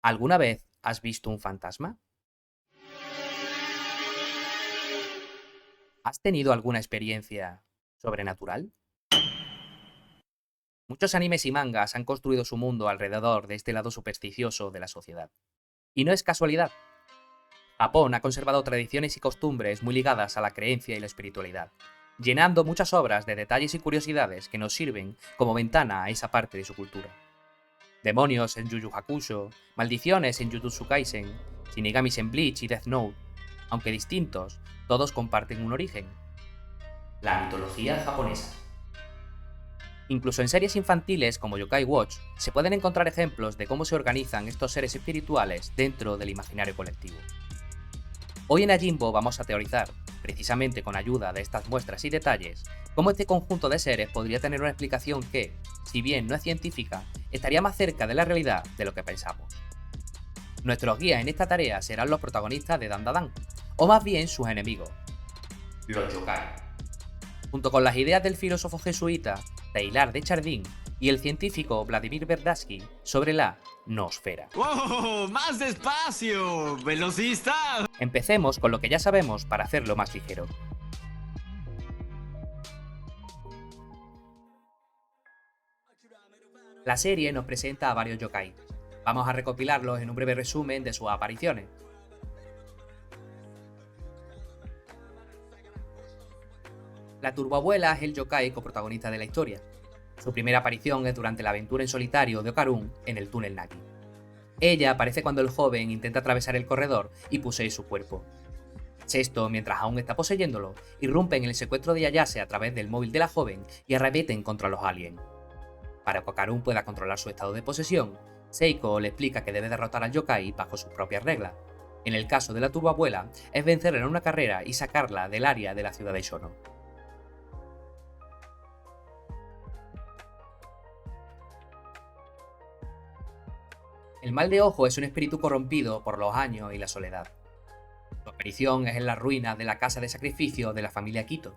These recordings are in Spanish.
¿Alguna vez has visto un fantasma? ¿Has tenido alguna experiencia sobrenatural? Muchos animes y mangas han construido su mundo alrededor de este lado supersticioso de la sociedad. Y no es casualidad. Japón ha conservado tradiciones y costumbres muy ligadas a la creencia y la espiritualidad, llenando muchas obras de detalles y curiosidades que nos sirven como ventana a esa parte de su cultura. Demonios en Yu Yu Hakusho, maldiciones en Jujutsu Kaisen, shinigamis en Bleach y Death Note. Aunque distintos, todos comparten un origen: la mitología japonesa. Incluso en series infantiles como Yokai Watch se pueden encontrar ejemplos de cómo se organizan estos seres espirituales dentro del imaginario colectivo. Hoy en Ajimbo vamos a teorizar, precisamente con ayuda de estas muestras y detalles, cómo este conjunto de seres podría tener una explicación que, si bien no es científica, estaría más cerca de la realidad de lo que pensamos. Nuestros guías en esta tarea serán los protagonistas de Dandadan, o más bien sus enemigos, los yokai. Junto con las ideas del filósofo jesuita Teilhard de Chardin y el científico Vladimir Verdadsky sobre la noosfera. ¡Wow! ¡Más despacio! ¡Velocista! Empecemos con lo que ya sabemos para hacerlo más ligero. La serie nos presenta a varios yokai. Vamos a recopilarlos en un breve resumen de sus apariciones. La turboabuela es el yokai coprotagonista de la historia. Su primera aparición es durante la aventura en solitario de Okarun en el túnel Nagi. Ella aparece cuando el joven intenta atravesar el corredor y posee su cuerpo. Esto, mientras aún está poseyéndolo, irrumpen en el secuestro de Yayase a través del móvil de la joven y arremeten contra los aliens. Para que Okarun pueda controlar su estado de posesión, Seiko le explica que debe derrotar al yokai bajo sus propias reglas. En el caso de la turboabuela, es vencerla en una carrera y sacarla del área de la ciudad de Shono. El mal de ojo es un espíritu corrompido por los años y la soledad. Su aparición es en las ruinas de la casa de sacrificio de la familia Kito.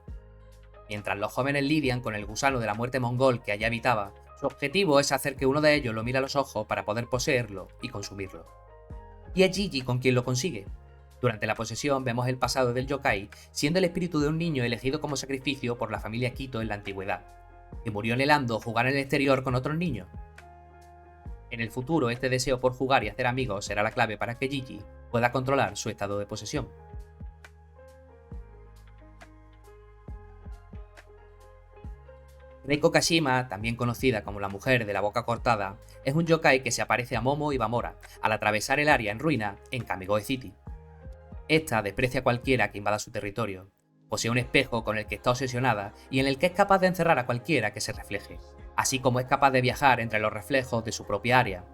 Mientras los jóvenes lidian con el gusano de la muerte mongol que allí habitaba, su objetivo es hacer que uno de ellos lo mire a los ojos para poder poseerlo y consumirlo. Y es Gigi con quien lo consigue. Durante la posesión vemos el pasado del yokai siendo el espíritu de un niño elegido como sacrificio por la familia Kito en la antigüedad, que murió anhelando jugar en el exterior con otros niños. En el futuro, este deseo por jugar y hacer amigos será la clave para que Gigi pueda controlar su estado de posesión. Reiko Kashima, también conocida como la mujer de la boca cortada, es un yokai que se aparece a Momo y Bamora al atravesar el área en ruina en Kamigoe City. Esta desprecia a cualquiera que invada su territorio. Posee un espejo con el que está obsesionada y en el que es capaz de encerrar a cualquiera que se refleje, así como es capaz de viajar entre los reflejos de su propia área.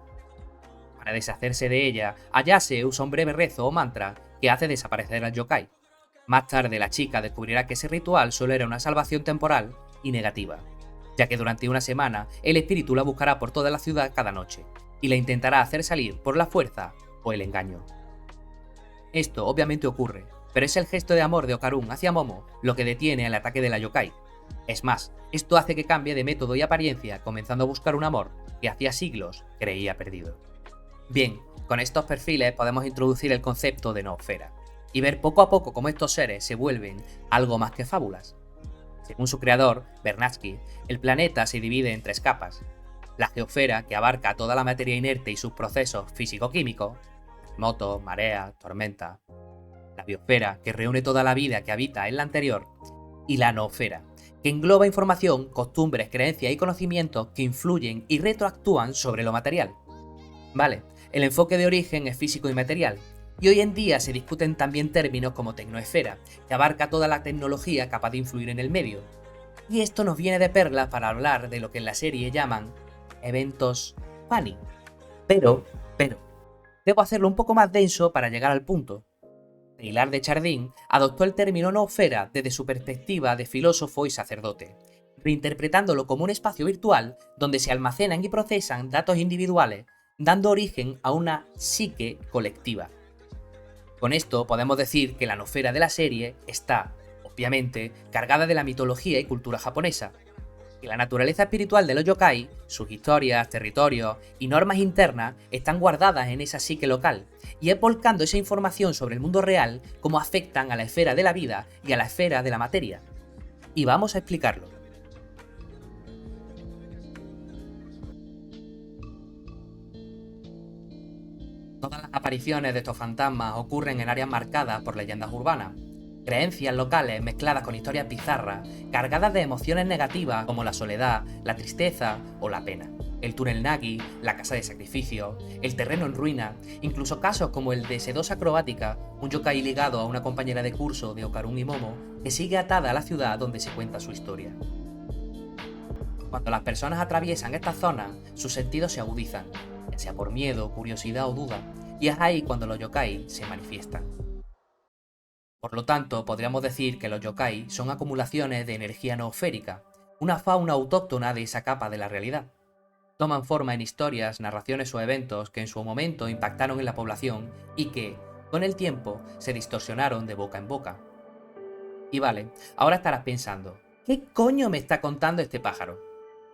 Para deshacerse de ella, Ayase usa un breve rezo o mantra que hace desaparecer al yokai. Más tarde la chica descubrirá que ese ritual solo era una salvación temporal y negativa, ya que durante una semana el espíritu la buscará por toda la ciudad cada noche, y la intentará hacer salir por la fuerza o el engaño. Esto obviamente ocurre, pero es el gesto de amor de Okarun hacia Momo lo que detiene el ataque de la yokai. Es más, esto hace que cambie de método y apariencia, comenzando a buscar un amor que hacía siglos creía perdido. Bien, con estos perfiles podemos introducir el concepto de noosfera, y ver poco a poco cómo estos seres se vuelven algo más que fábulas. Según su creador, Vernadsky, el planeta se divide en tres capas: la geosfera, que abarca toda la materia inerte y sus procesos físico-químicos, terremotos, mareas, tormenta; la biosfera, que reúne toda la vida que habita en la anterior; y la noosfera, que engloba información, costumbres, creencias y conocimientos que influyen y retroactúan sobre lo material. Vale, el enfoque de origen es físico y material, y hoy en día se discuten también términos como tecnoesfera, que abarca toda la tecnología capaz de influir en el medio. Y esto nos viene de perlas para hablar de lo que en la serie llaman eventos funny. Pero, debo hacerlo un poco más denso para llegar al punto. Teilhard de Chardin adoptó el término noosfera desde su perspectiva de filósofo y sacerdote, reinterpretándolo como un espacio virtual donde se almacenan y procesan datos individuales, dando origen a una psique colectiva. Con esto podemos decir que la noosfera de la serie está, obviamente, cargada de la mitología y cultura japonesa. Y la naturaleza espiritual de los yokai, sus historias, territorios y normas internas están guardadas en esa psique local, y es volcando esa información sobre el mundo real cómo afectan a la esfera de la vida y a la esfera de la materia. Y vamos a explicarlo. Todas las apariciones de estos fantasmas ocurren en áreas marcadas por leyendas urbanas, creencias locales mezcladas con historias bizarras, cargadas de emociones negativas como la soledad, la tristeza o la pena. El túnel Nagi, la casa de sacrificio, el terreno en ruina, incluso casos como el de Sedosa Acrobática, un yokai ligado a una compañera de curso de Okarun y Momo, que sigue atada a la ciudad donde se cuenta su historia. Cuando las personas atraviesan estas zonas, sus sentidos se agudizan, ya sea por miedo, curiosidad o duda, y es ahí cuando los yokai se manifiestan. Por lo tanto, podríamos decir que los yokai son acumulaciones de energía noosférica, una fauna autóctona de esa capa de la realidad. Toman forma en historias, narraciones o eventos que en su momento impactaron en la población y que, con el tiempo, se distorsionaron de boca en boca. Y vale, ahora estarás pensando, ¿qué coño me está contando este pájaro?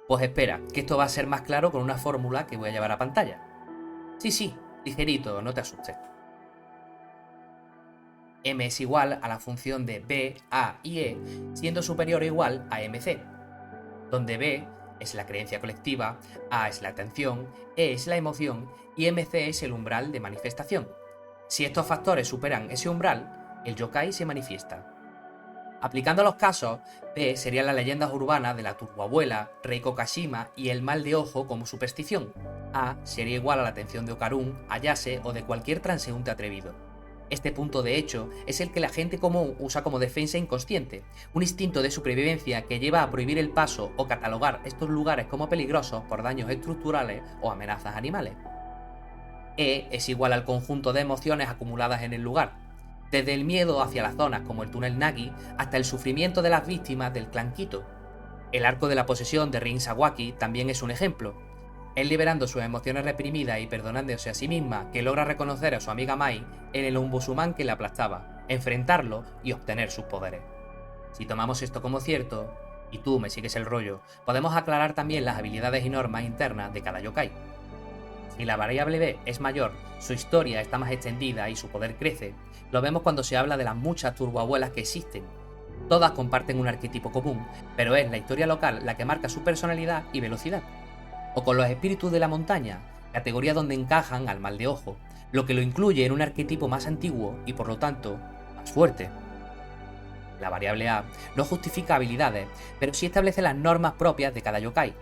Pues espera, que esto va a ser más claro con una fórmula que voy a llevar a pantalla. Sí, ligerito, no te asustes. M es igual a la función de B, A y E, siendo superior o igual a MC, donde B es la creencia colectiva, A es la atención, E es la emoción y MC es el umbral de manifestación. Si estos factores superan ese umbral, el yokai se manifiesta. Aplicando los casos, B serían las leyendas urbanas de la turboabuela, Reiko Kashima y el mal de ojo como superstición. A sería igual a la atención de Okarun, Ayase o de cualquier transeúnte atrevido. Este punto de hecho es el que la gente común usa como defensa inconsciente, un instinto de supervivencia que lleva a prohibir el paso o catalogar estos lugares como peligrosos por daños estructurales o amenazas animales. E es igual al conjunto de emociones acumuladas en el lugar, desde el miedo hacia las zonas como el túnel Nagi hasta el sufrimiento de las víctimas del clan Kito. El arco de la posesión de Rin Sawaki también es un ejemplo. Él liberando sus emociones reprimidas y perdonándose a sí misma, que logra reconocer a su amiga Mai en el ombudsman que le aplastaba, enfrentarlo y obtener sus poderes. Si tomamos esto como cierto, y tú me sigues el rollo, podemos aclarar también las habilidades y normas internas de cada yokai. Si la variable B es mayor, su historia está más extendida y su poder crece. Lo vemos cuando se habla de las muchas turboabuelas que existen. Todas comparten un arquetipo común, pero es la historia local la que marca su personalidad y velocidad. O con los espíritus de la montaña, categoría donde encajan al mal de ojo, lo que lo incluye en un arquetipo más antiguo y por lo tanto más fuerte. La variable A no justifica habilidades, pero sí establece las normas propias de cada yokai.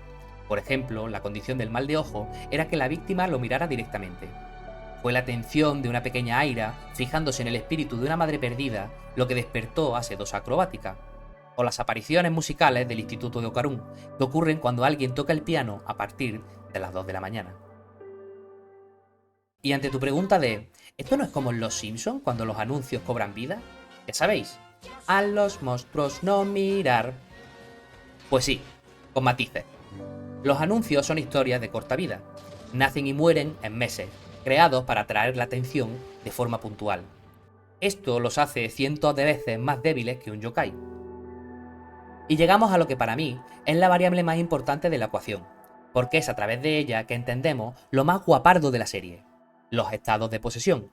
Por ejemplo, la condición del mal de ojo era que la víctima lo mirara directamente. Fue la atención de una pequeña Aira, fijándose en el espíritu de una madre perdida, lo que despertó a Sedosa Acrobática. O las apariciones musicales del Instituto de Okarun, que ocurren cuando alguien toca el piano a partir de las 2 de la mañana. Y ante tu pregunta de ¿esto no es como en Los Simpsons cuando los anuncios cobran vida? Ya sabéis, a los monstruos no mirar. Pues sí, con matices. Los anuncios son historias de corta vida, nacen y mueren en meses, creados para atraer la atención de forma puntual. Esto los hace cientos de veces más débiles que un yokai. Y llegamos a lo que para mí es la variable más importante de la ecuación, porque es a través de ella que entendemos lo más guapardo de la serie, los estados de posesión.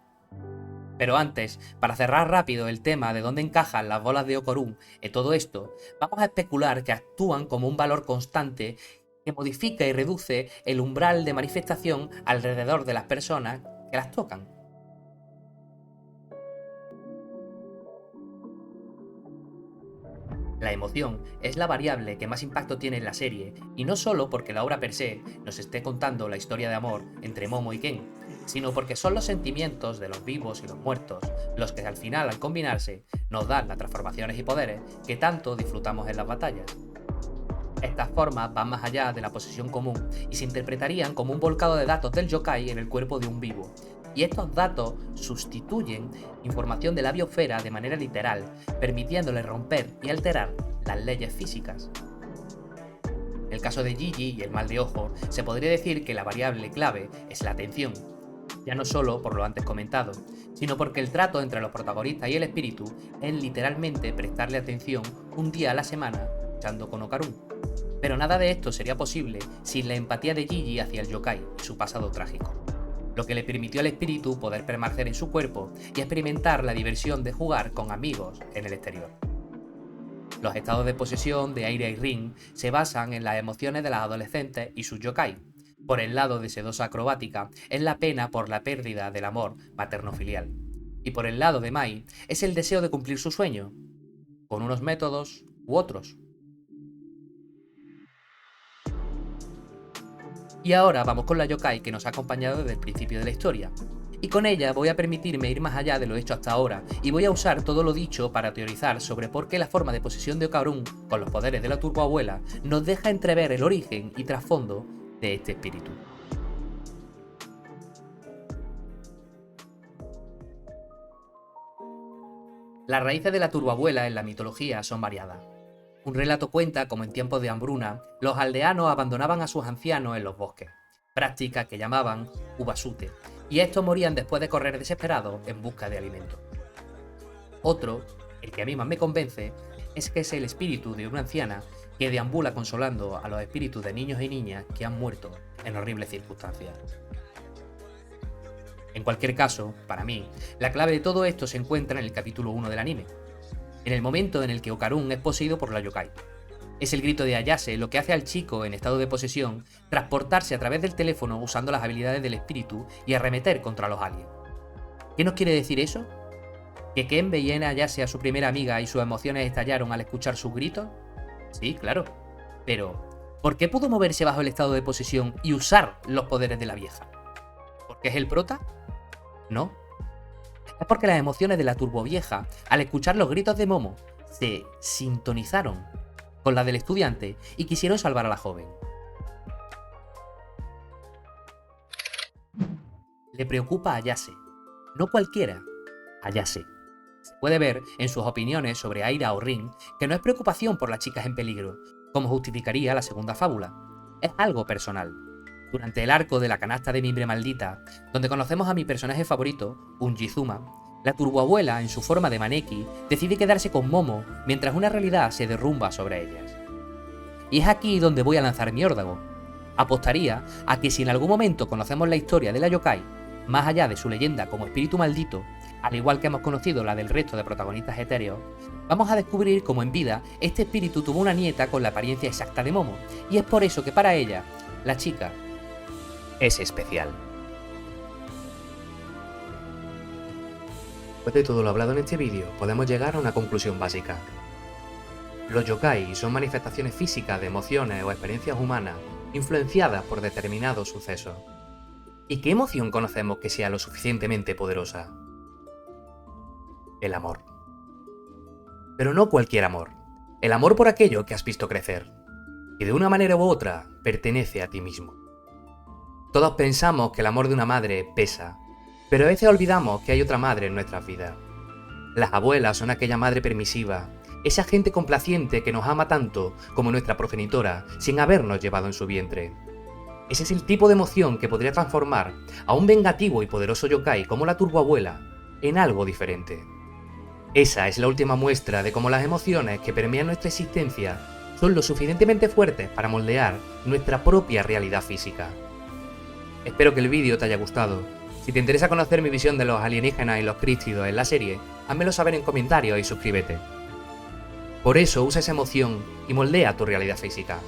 Pero antes, para cerrar rápido el tema de dónde encajan las bolas de Okarun en todo esto, vamos a especular que actúan como un valor constante que modifica y reduce el umbral de manifestación alrededor de las personas que las tocan. La emoción es la variable que más impacto tiene en la serie, y no solo porque la obra per se nos esté contando la historia de amor entre Momo y Ken, sino porque son los sentimientos de los vivos y los muertos los que al final, al combinarse, nos dan las transformaciones y poderes que tanto disfrutamos en las batallas. Estas formas van más allá de la posesión común y se interpretarían como un volcado de datos del yokai en el cuerpo de un vivo. Y estos datos sustituyen información de la biosfera de manera literal, permitiéndole romper y alterar las leyes físicas. En el caso de Gigi y el mal de ojo, se podría decir que la variable clave es la atención, ya no solo por lo antes comentado, sino porque el trato entre los protagonistas y el espíritu es literalmente prestarle atención un día a la semana luchando con Okarun. Pero nada de esto sería posible sin la empatía de Gigi hacia el yokai y su pasado trágico, lo que le permitió al espíritu poder permanecer en su cuerpo y experimentar la diversión de jugar con amigos en el exterior. Los estados de posesión de Aira y Rin se basan en las emociones de las adolescentes y sus yokai. Por el lado de sedosa acrobática es la pena por la pérdida del amor materno-filial. Y por el lado de Mai es el deseo de cumplir su sueño, con unos métodos u otros. Y ahora vamos con la yokai que nos ha acompañado desde el principio de la historia. Y con ella voy a permitirme ir más allá de lo hecho hasta ahora, y voy a usar todo lo dicho para teorizar sobre por qué la forma de posesión de Okarun, con los poderes de la turboabuela, nos deja entrever el origen y trasfondo de este espíritu. Las raíces de la turboabuela en la mitología son variadas. Un relato cuenta como en tiempos de hambruna, los aldeanos abandonaban a sus ancianos en los bosques, práctica que llamaban ubasute, y estos morían después de correr desesperados en busca de alimento. Otro, el que a mí más me convence, es que es el espíritu de una anciana que deambula consolando a los espíritus de niños y niñas que han muerto en horribles circunstancias. En cualquier caso, para mí, la clave de todo esto se encuentra en el capítulo 1 del anime, en el momento en el que Okarun es poseído por la yokai. Es el grito de Ayase lo que hace al chico en estado de posesión transportarse a través del teléfono usando las habilidades del espíritu y arremeter contra los aliens. ¿Qué nos quiere decir eso? ¿Que Ken veía en Ayase a su primera amiga y sus emociones estallaron al escuchar sus gritos? Sí, claro. Pero, ¿por qué pudo moverse bajo el estado de posesión y usar los poderes de la vieja? ¿Porque es el prota? No. Es porque las emociones de la turbovieja, al escuchar los gritos de Momo, se sintonizaron con las del estudiante y quisieron salvar a la joven. Le preocupa a Ayase, no cualquiera, Ayase. Se puede ver en sus opiniones sobre Aira o Rin que no es preocupación por las chicas en peligro, como justificaría la segunda fábula. Es algo personal. Durante el arco de la canasta de mimbre maldita, donde conocemos a mi personaje favorito, Unjizuma, la turboabuela, en su forma de maneki, decide quedarse con Momo mientras una realidad se derrumba sobre ellas. Y es aquí donde voy a lanzar mi órdago. Apostaría a que si en algún momento conocemos la historia de la yokai, más allá de su leyenda como espíritu maldito, al igual que hemos conocido la del resto de protagonistas etéreos, vamos a descubrir cómo en vida este espíritu tuvo una nieta con la apariencia exacta de Momo, y es por eso que para ella, la chica, es especial. Después de todo lo hablado en este vídeo, podemos llegar a una conclusión básica. Los yokai son manifestaciones físicas de emociones o experiencias humanas influenciadas por determinados sucesos. ¿Y qué emoción conocemos que sea lo suficientemente poderosa? El amor. Pero no cualquier amor. El amor por aquello que has visto crecer, y de una manera u otra pertenece a ti mismo. Todos pensamos que el amor de una madre pesa, pero a veces olvidamos que hay otra madre en nuestras vidas. Las abuelas son aquella madre permisiva, esa gente complaciente que nos ama tanto como nuestra progenitora sin habernos llevado en su vientre. Ese es el tipo de emoción que podría transformar a un vengativo y poderoso yokai como la turboabuela en algo diferente. Esa es la última muestra de cómo las emociones que permean nuestra existencia son lo suficientemente fuertes para moldear nuestra propia realidad física. Espero que el vídeo te haya gustado. Si te interesa conocer mi visión de los alienígenas y los críptidos en la serie, házmelo saber en comentarios y suscríbete. Por eso usa esa emoción y moldea tu realidad física.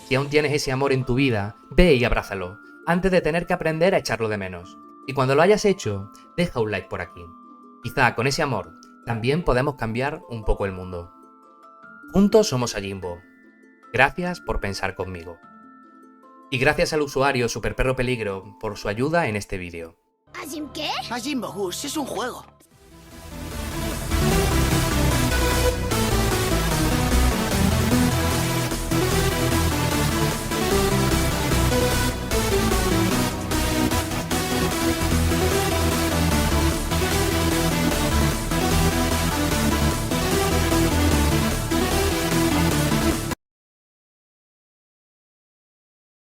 Si aún tienes ese amor en tu vida, ve y abrázalo, antes de tener que aprender a echarlo de menos. Y cuando lo hayas hecho, deja un like por aquí. Quizá con ese amor, también podemos cambiar un poco el mundo. Juntos somos Ajimbo. Gracias por pensar conmigo. Y gracias al usuario Super Perro Peligro por su ayuda en este vídeo. ¿Ajim qué? Ajimbo Hush es un juego.